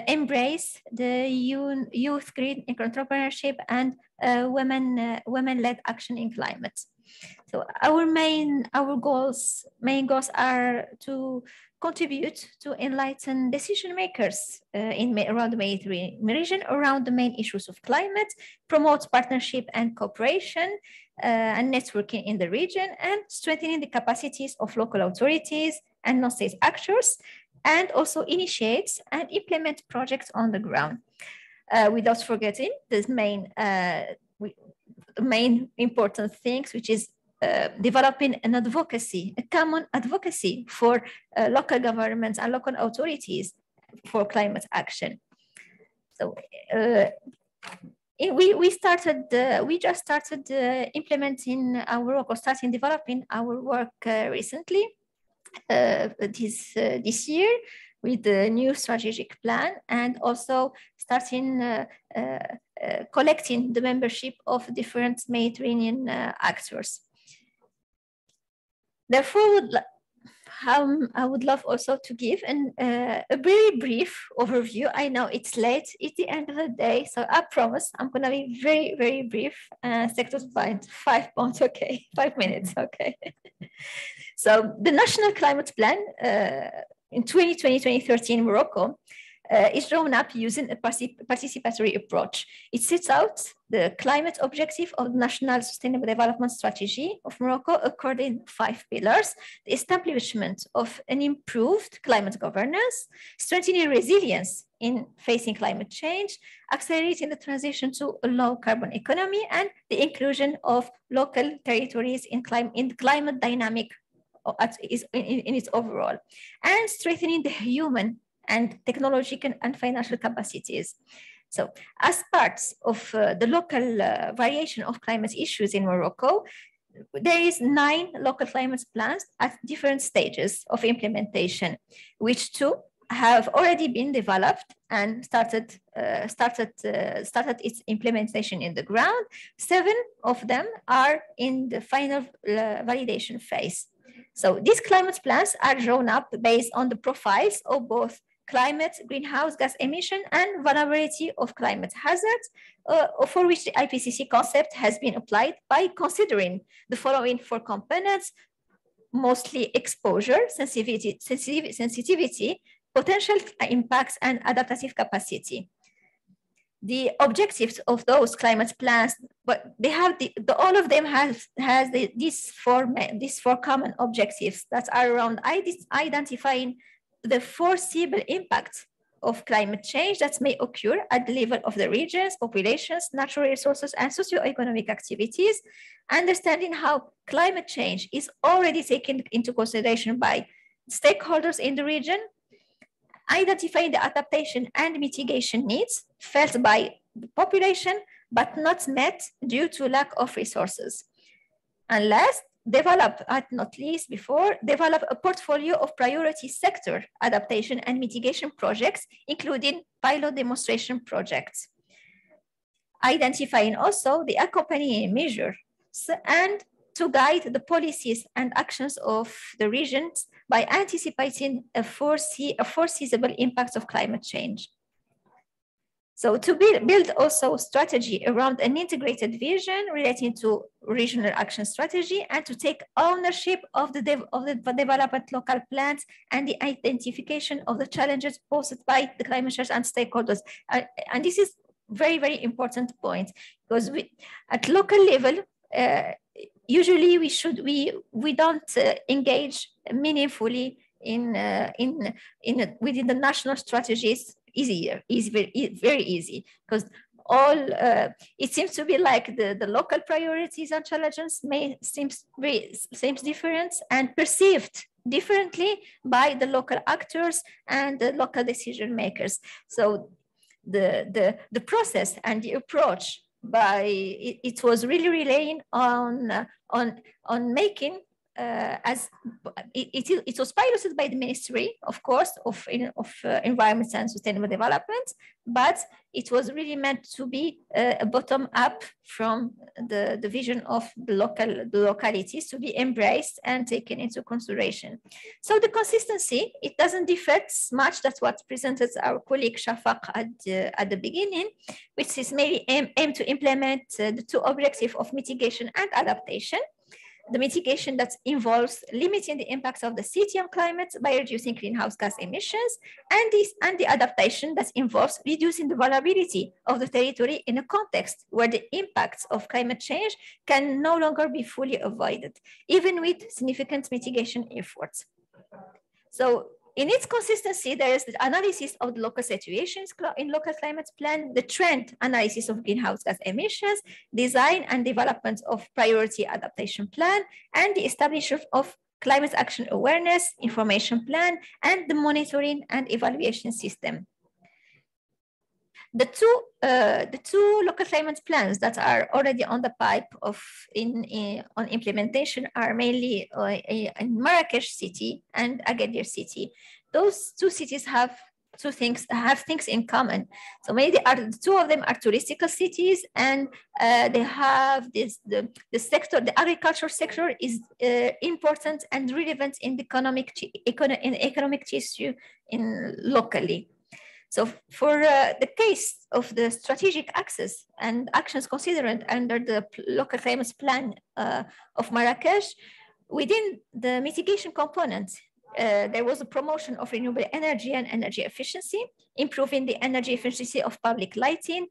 embrace the youth green entrepreneurship and women-led action in climate. So our main goals are to contribute to enlighten decision makers around the Mediterranean region around the main issues of climate, promote partnership and cooperation and networking in the region, and strengthening the capacities of local authorities and non-state actors, and also initiate and implement projects on the ground. Without forgetting the main important things, which is developing an advocacy, a common advocacy for local governments and local authorities for climate action. So we just started implementing our work, or starting developing our work recently this year with the new strategic plan, and also starting collecting the membership of different Mediterranean actors. Therefore, I would love also to give a very brief overview. I know it's late, it's the end of the day, so I promise I'm going to be very, very brief. Sector point, 5 points, okay, 5 minutes, okay. So the National Climate Plan in 2020-2013 in Morocco is drawn up using a participatory approach. It sets out the climate objective of the National Sustainable Development Strategy of Morocco according to 5 pillars: the establishment of an improved climate governance, strengthening resilience in facing climate change, accelerating the transition to a low carbon economy, and the inclusion of local territories in the climate dynamic in its overall, and strengthening the human and technological and financial capacities. So as parts of the local variation of climate issues in Morocco, there is 9 local climate plans at different stages of implementation, which 2 have already been developed and started its implementation in the ground. 7 of them are in the final validation phase. So these climate plans are drawn up based on the profiles of both climate, greenhouse gas emission, and vulnerability of climate hazards, for which the IPCC concept has been applied by considering the following 4 components: mostly exposure, sensitivity, potential impacts, and adaptive capacity. The objectives of those climate plans, but they have all of them has these four common objectives that are around identifying the foreseeable impact of climate change that may occur at the level of the regions, populations, natural resources, and socioeconomic activities, understanding how climate change is already taken into consideration by stakeholders in the region, identifying the adaptation and mitigation needs felt by the population, but not met due to lack of resources. And last, develop a portfolio of priority sector adaptation and mitigation projects, including pilot demonstration projects. Identifying also the accompanying measures and to guide the policies and actions of the regions by anticipating a foreseeable impact of climate change. So to build also strategy around an integrated vision relating to regional action strategy, and to take ownership of the development local plans and the identification of the challenges posed by the climate change and stakeholders. And this is very, very important point, because at local level, usually we don't engage meaningfully within the national strategies. Very easy, because it seems to be like the local priorities and challenges seems different and perceived differently by the local actors and the local decision makers. So the process and the approach it was really relying on making it was piloted by the Ministry, of course, of Environment and Sustainable Development, but it was really meant to be a bottom up from the vision of the localities to be embraced and taken into consideration. So the consistency, it doesn't differ much. That's what presented our colleague Shafaq at the beginning, which is mainly aimed to implement the two objectives of mitigation and adaptation. The mitigation that involves limiting the impacts of the city on climate by reducing greenhouse gas emissions, and the adaptation that involves reducing the vulnerability of the territory in a context where the impacts of climate change can no longer be fully avoided, even with significant mitigation efforts. So in its consistency, there is the analysis of the local situations in local climate plan, the trend analysis of greenhouse gas emissions, design and development of priority adaptation plan, and the establishment of climate action awareness information plan, and the monitoring and evaluation system. The two local climate plans that are already on the pipe on implementation are mainly in Marrakesh city and Agadir city. Those two cities have things in common. So maybe the two of them are touristical cities, and they have the agriculture sector is important and relevant in the economic tissue locally. So for the case of the strategic access and actions considered under the local climate plan of Marrakesh, within the mitigation component, there was a promotion of renewable energy and energy efficiency, improving the energy efficiency of public lighting,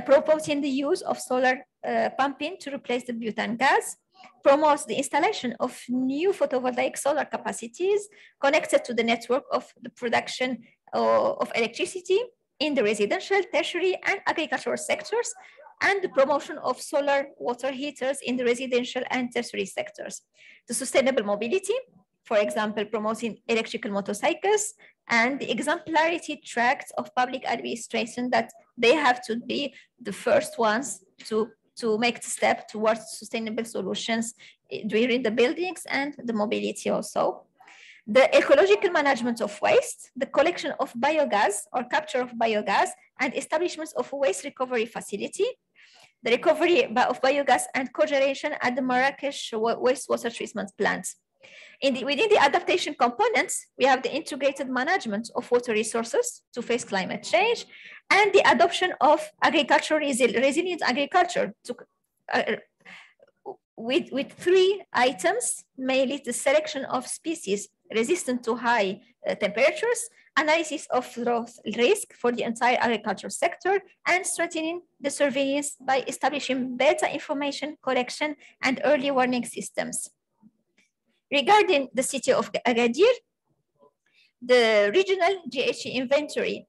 promoting the use of solar pumping to replace the butane gas, promotes the installation of new photovoltaic solar capacities connected to the network of the production of electricity in the residential, tertiary, and agricultural sectors, and the promotion of solar water heaters in the residential and tertiary sectors. The sustainable mobility, for example, promoting electrical motorcycles, and the exemplarity tracts of public administration that they have to be the first ones to make the step towards sustainable solutions during the buildings and the mobility also. The ecological management of waste, the collection of biogas or capture of biogas, and establishment of a waste recovery facility, the recovery of biogas and cogeneration at the Marrakesh wastewater treatment plant. Within the adaptation components, we have the integrated management of water resources to face climate change, and the adoption of resilient agriculture with 3 items, mainly the selection of species resistant to high temperatures, analysis of growth risk for the entire agricultural sector, and strengthening the surveillance by establishing better information collection and early warning systems. Regarding the city of Agadir, the regional GHG inventory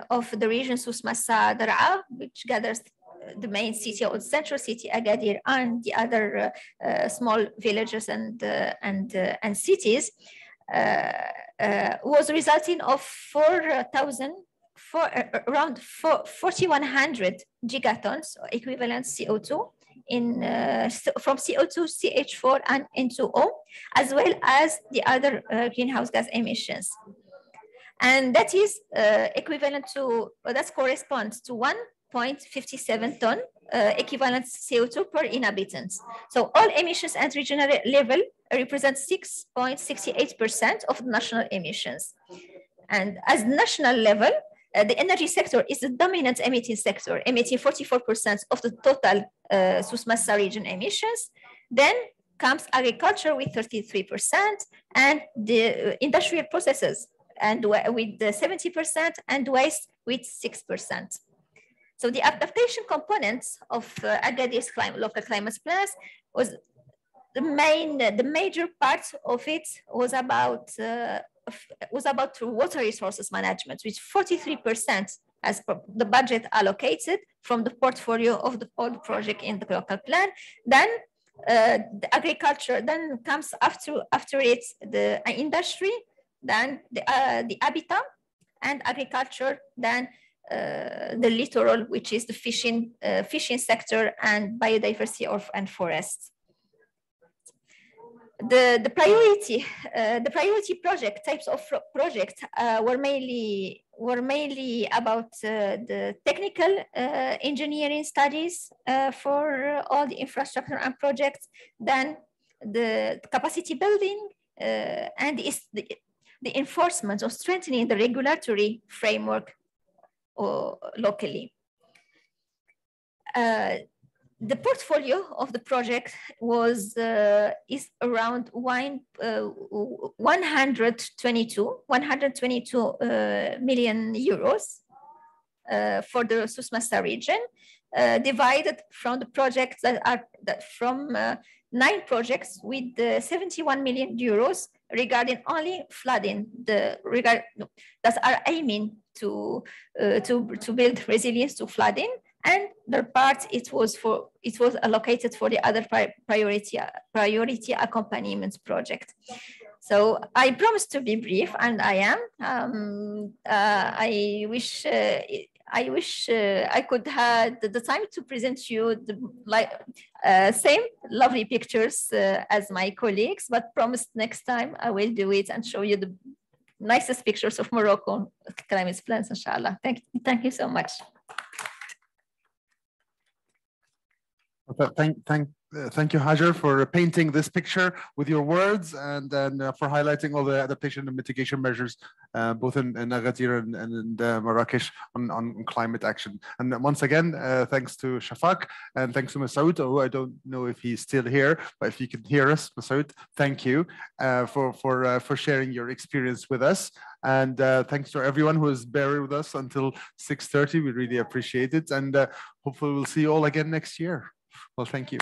of the region Susmasa Daraa, which gathers the main city or central city Agadir and the other small villages and cities, was resulting of around 4,100 gigatons equivalent CO2 from CO2, CH4, and N2O, as well as the other greenhouse gas emissions. And that is equivalent to, that corresponds to 1.57 ton equivalent CO2 per inhabitant. So all emissions at regional level represent 6.68% of national emissions. And as national level, the energy sector is the dominant emitting sector, emitting 44% of the total Susmasa region emissions. Then comes agriculture with 33% and the industrial processes and with 70% and waste with 6%. So the adaptation components of Agadir's local climate plans was the major part of it was about water resources management, with 43% as the budget allocated from the portfolio of the whole project in the local plan. Then the agriculture, then comes after it the industry, then the habitat and agriculture, then the littoral, which is the fishing sector and biodiversity and forests. The priority project types of project were mainly about the technical engineering studies for all the infrastructure and projects, then the capacity building and the enforcement or strengthening the regulatory framework locally. The portfolio of the project is around 122 million euros for the Susmasa region, divided from the projects from 9 projects with 71 million euros regarding only flooding, that are aiming to build resilience to flooding, and the part it was allocated for the other priority accompaniment project. So I promised to be brief, and I am. I wish I could have the time to present you the same lovely pictures as my colleagues, but promised next time I will do it and show you the nicest pictures of Moroccan climate plans, inshallah. Thank you so much. Thank you, Hajar, for painting this picture with your words, and then for highlighting all the adaptation and mitigation measures, both in Agadir and in Marrakesh on climate action. And once again, thanks to Shafak, and thanks to Masoud, who I don't know if he's still here, but if you can hear us, Masoud, thank you for sharing your experience with us. And thanks to everyone who has been with us until 6:30. We really appreciate it, and hopefully we'll see you all again next year. Well, thank you.